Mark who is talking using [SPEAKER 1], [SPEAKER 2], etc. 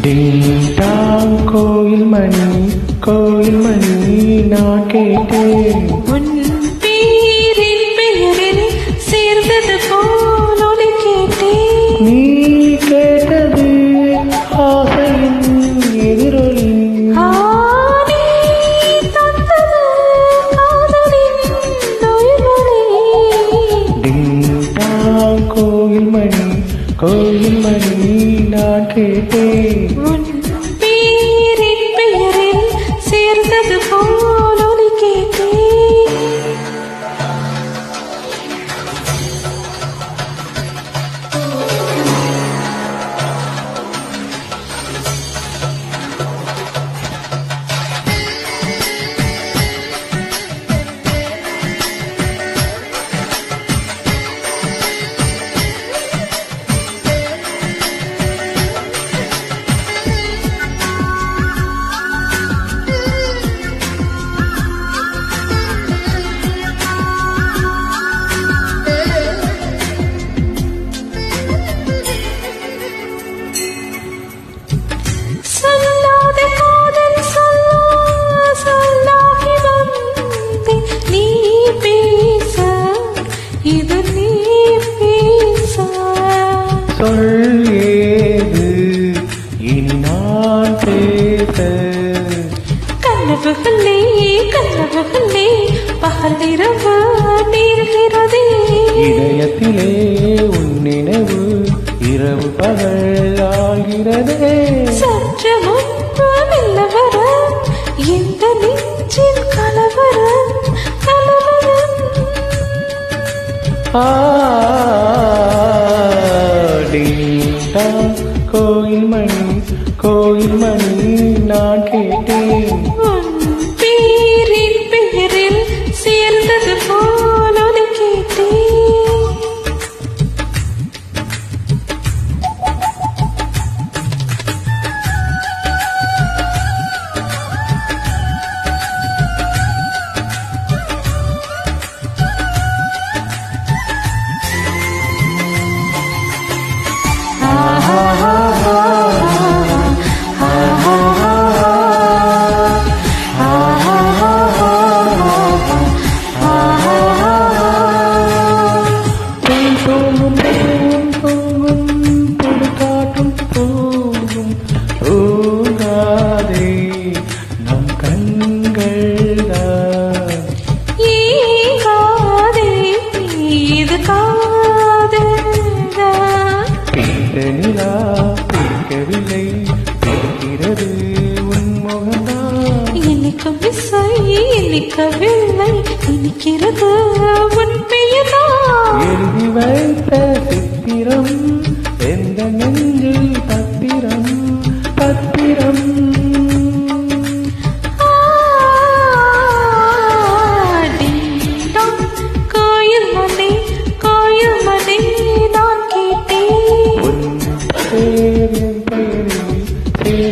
[SPEAKER 1] டிங் Tang கோயில் மணி நான் கேட்டேன்.
[SPEAKER 2] உன் பேரின் பெயரில் சேர்ந்தது போல் ஒலி கேட்டேன்.
[SPEAKER 1] நீ கேட்டது ஆசையின் எதிரொலி.
[SPEAKER 2] நீ தந்தது காதலின் நொய்வொலி.
[SPEAKER 1] டிங் டாங் கோயில் மணி நான் கேட்டேன்.
[SPEAKER 2] உன் பேரின் பெயரில் சேர்ந்தது போல் ஒலி கேட்டேன்.
[SPEAKER 1] சொல் ஏது இனி நான் பேச.
[SPEAKER 2] கனவுகளே பகலிரவு நீர்கிறதே.
[SPEAKER 1] இதயத்திலே உன் நினைவு இரவு பகல் ஆகிறதே.
[SPEAKER 2] சற்று முன்பு நிலவர இந்த நெஞ்சின் கலவரம்
[SPEAKER 1] கோயில் மணி நான் கேட்டேன்.
[SPEAKER 2] உன் பேரின் பெயரில் சேர்ந்தது போல் ஒலி கேட்டேன்.
[SPEAKER 1] நம் கண்கள்
[SPEAKER 2] இது காதல்
[SPEAKER 1] நிலா பிடிக்கவில்லை, பிடிக்கிறது உன் முகம்தான்.
[SPEAKER 2] இனிக்கும் இசை இனிக்கவில்லை, இனிக்கிறது உன் பெயர்தான்.
[SPEAKER 1] எழுதி வைத்த சித்திரம் எந்த நெஞ்சில் பத்திரம்.
[SPEAKER 2] கோயில் மணி நான் கேட்டேன்.
[SPEAKER 1] உன் பேரில்